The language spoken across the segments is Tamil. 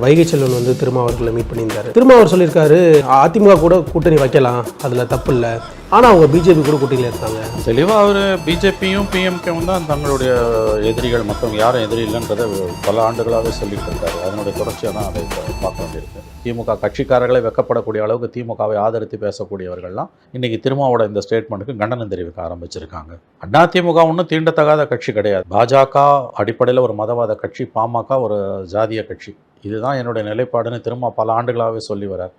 வைகை செல்வன் வந்து திருமாவர்களை மீட் பண்ணியிருந்தாரு. திருமாவர் சொல்லியிருக்காரு அதிமுக கூட கூட்டணி வைக்கலாம், அதில் தப்பு இல்லை, ஆனால் அவங்க பிஜேபி கூட கூட்டணியில் இருக்காங்க. தெளிவாக அவர் பிஜேபியும் பிஎம்கேவும் தான் தங்களுடைய எதிரிகள், மற்றவங்க யாரும் எதிரி இல்லைன்றதை பல ஆண்டுகளாகவே சொல்லிட்டு இருக்காரு. அதனுடைய தொடர்ச்சியாக தான் அதை பார்க்க வேண்டியிருக்கு. திமுக கட்சிக்காரர்களை வெக்கப்படக்கூடிய அளவுக்கு திமுகவை ஆதரித்து பேசக்கூடியவர்கள்லாம் இன்றைக்கி திருமாவோட இந்த ஸ்டேட்மெண்ட்டுக்கு கண்டனம் தெரிவிக்க ஆரம்பிச்சிருக்காங்க. அதிமுக ஒன்றும் தீண்டத்தகாத கட்சி கிடையாது. பாஜக அடிப்படையில் ஒரு மதவாத கட்சி, பாமக ஒரு ஜாதிய கட்சி. இதுதான் என்னுடைய நிலைப்பாடுன்னு திரும்ப பல ஆண்டுகளாகவே சொல்லி வரார்.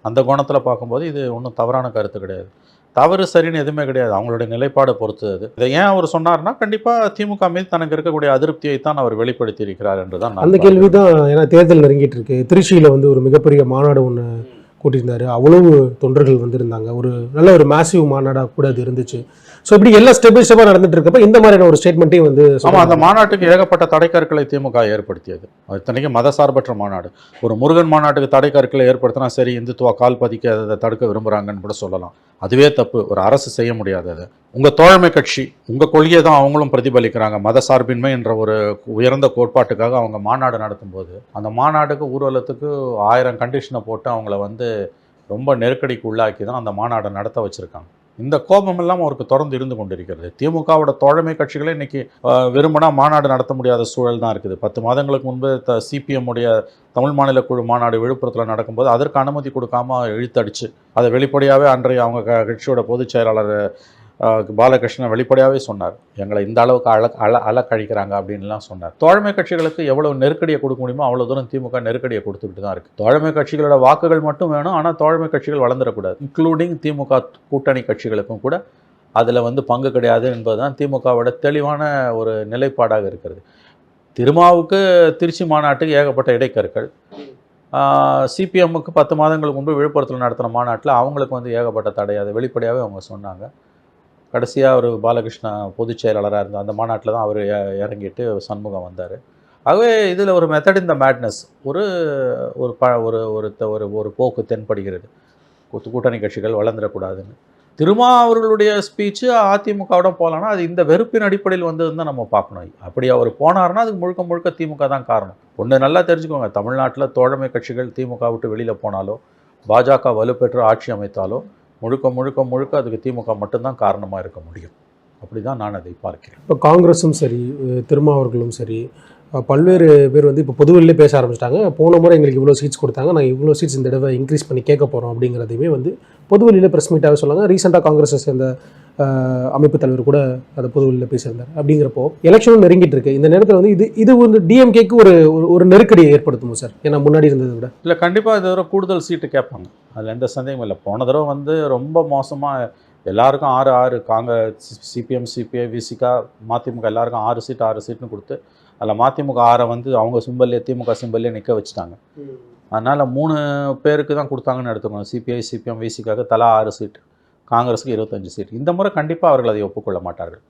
அந்த கோணத்தில் பார்க்கும்போது இது ஒன்றும் தவறான கருத்து கிடையாது. தவறு சரின்னு எதுவுமே கிடையாது, அவங்களுடைய நிலைப்பாடை பொறுத்தது. இதை ஏன் அவர் சொன்னார்னா, கண்டிப்பாக திமுக மீது தனக்கு இருக்கக்கூடிய அதிருப்தியை தான் அவர் வெளிப்படுத்தி இருக்கிறார் என்று தான் அந்த கேள்வி தான். ஏன்னா தேர்தல் நெருங்கிட்டு இருக்கு. திருச்சியில் வந்து ஒரு மிகப்பெரிய மாநாடு ஒன்று கூட்டியிருந்தாரு, அவ்வளவு தொண்டர்கள் வந்திருந்தாங்க. ஒரு நல்ல ஒரு மேசிவ் மாநாடாக கூட அது இருந்துச்சு. ஸோ இப்படி எல்லாம் ஸ்டெப் பை ஸ்டெப்பாக நடந்துட்டு இருக்கப்ப இந்த மாதிரியான ஒரு ஸ்டேட்மெண்ட்டையும் வந்து ஆமாம், அந்த மாநாட்டுக்கு ஏகப்பட்ட தடைக்கற்களை திமுக ஏற்படுத்தியது. இத்தனைக்கு மதசார்பற்ற மாநாடு. ஒரு முருகன் மாநாட்டுக்கு தடைக்கற்களை ஏற்படுத்தினா சரி, இந்துத்துவா கால் பதிக்க அதை தடுக்க விரும்புகிறாங்கன்னு கூட சொல்லலாம். அதுவே தப்பு, ஒரு அரசு செய்ய முடியாது. அது உங்கள் தோழமை கட்சி, உங்கள் கொள்கையை தான் அவங்களும் பிரதிபலிக்கிறாங்க. மத சார்பின்மை என்ற ஒரு உயர்ந்த கோட்பாட்டுக்காக அவங்க மாநாடு நடத்தும் போது அந்த மாநாட்டுக்கு ஊர்வலத்துக்கு 1000 கண்டிஷனை போட்டு அவங்கள வந்து ரொம்ப நெருக்கடிக்கு உள்ளாக்கி தான் அந்த மாநாடை நடத்த வச்சுருக்காங்க. இந்த கோபம் எல்லாம் அவருக்கு தொடர்ந்து இருந்து கொண்டிருக்கிறது. திமுகவோட தோழமை கட்சிகளே இன்னைக்கு விரும்பினா மாநாடு நடத்த முடியாத சூழல் தான் இருக்குது. 10 மாதங்களுக்கு முன்பு சிபிஎம் உடைய தமிழ் மாநில குழு மாநாடு விழுப்புரத்தில் நடக்கும்போது அதற்கு அனுமதி கொடுக்காம இழுத்தடிச்சு அதை வெளிப்படையாகவே அன்றைய அவங்க கட்சியோட பொதுச் செயலாளர் பாலகிருஷ்ணன் வெளிப்படையாகவே சொன்னார், எங்களை இந்த அளவுக்கு அலக்கழிக்கிறாங்க அப்படின்லாம் சொன்னார். தோழமை கட்சிகளுக்கு எவ்வளவு நெருக்கடியை கொடுக்க முடியுமோ அவ்வளோ தூரம் திமுக நெருக்கடியை கொடுத்துக்கிட்டு தான் இருக்குது. தோழமை கட்சிகளோட வாக்குகள் மட்டும் வேணும், ஆனால் தோழமை கட்சிகள் வளர்ந்துடக்கூடாது. இன்க்ளூடிங் திமுக கூட்டணி கட்சிகளுக்கும் கூட அதில் வந்து பங்கு கிடையாது என்பதுதான் திமுகவோட தெளிவான ஒரு நிலைப்பாடாக இருக்கிறது. திருமாவுக்கு திருச்சி மாநாட்டுக்கு ஏகப்பட்ட இடைக்கற்கள், சிபிஎம்முக்கு 10 மாதங்களுக்கு முன்பு விழுப்புரத்தில் நடத்தின மாநாட்டில் அவங்களுக்கு வந்து ஏகப்பட்ட தடை, அதை வெளிப்படையாகவே அவங்க சொன்னாங்க. கடைசியாக ஒரு பாலகிருஷ்ணா பொதுச் செயலாளராக இருந்த அந்த மாநாட்டில் தான் அவர் இறங்கிட்டு சண்முகம் வந்தார். ஆகவே இதில் ஒரு மெத்தட் இந்த மேட்னஸ் ஒரு ஒரு போக்கு தென்படுகிறது. கூட்டணி கட்சிகள் வளர்ந்துடக்கூடாதுன்னு. அவர்களுடைய ஸ்பீச்சு அதிமுகவோட போகலான்னா அது இந்த வெறுப்பின் அடிப்படையில் வந்ததுன்னு தான் நம்ம பார்க்கணும். அப்படி அவர் போனார்னா அதுக்கு முழுக்க முழுக்க திமுக தான் காரணம். ஒன்று நல்லா தெரிஞ்சுக்கோங்க, தமிழ்நாட்டில் தோழமை கட்சிகள் திமுக விட்டு வெளியில் போனாலோ, பாஜக வலுப்பெற்று ஆட்சி அமைத்தாலோ முழுக்க அதுக்கு திமுக மட்டும்தான் காரணமாக இருக்க முடியும். அப்படி தான் நான் அதை பார்க்கிறேன். இப்போ காங்கிரஸும் சரி, திருமாவர்களும் சரி, பல்வேறு பேர் வந்து இப்போ பொதுவெளியிலே பேச ஆரம்பிச்சிட்டாங்க. போன முறை எங்களுக்கு இவ்வளோ சீட்ஸ் கொடுத்தாங்க, நாங்கள் இவ்வளோ சீட்ஸ் இந்த தடவை இன்க்ரீஸ் பண்ணி கேட்க போகிறோம் அப்படிங்கிறதையுமே வந்து பொதுவெளியில் ப்ரெஸ் மீட்டாகவே சொன்னாங்க. ரீசெண்டாக காங்கிரஸை சேர்ந்த அமைப்பு தலைவர் கூட அதை பொதுவெளியில் பேசியிருந்தார். அப்படிங்கிறப்போ எலெக்ஷனும் நெருங்கிட்டு இருக்கு. இந்த நேரத்தில் வந்து இது வந்து டிஎம்கேக்கு ஒரு நெருக்கடியை ஏற்படுத்துமோ சார்? ஏன்னா முன்னாடி இருந்ததை விட இல்லை, கண்டிப்பாக இது தடவை கூடுதல் சீட்டு கேட்பாங்க, அதில் எந்த சந்தேகமும் இல்லை. போன தடவை வந்து ரொம்ப மோசமாக எல்லாருக்கும் 6 காங்கிரஸ், சிபிஎம், சிபிஐ, விசிகா, மதிமுக எல்லாருக்கும் 6 சீட்னு கொடுத்து அதில் மதிமுக 6 வந்து அவங்க சிம்பல்லே திமுக சிம்பல்லே நிற்க வச்சுட்டாங்க. அதனால் 3 பேருக்கு தான் கொடுத்தாங்கன்னு எடுத்துக்கணும். சிபிஐ, சிபிஎம், விசிகாவுக்கு தலா 6 சீட்டு, காங்கிரஸுக்கு 25 சீட். இந்த முறை கண்டிப்பாக அவர்கள் அதை ஒப்புக்கொள்ள மாட்டார்கள்.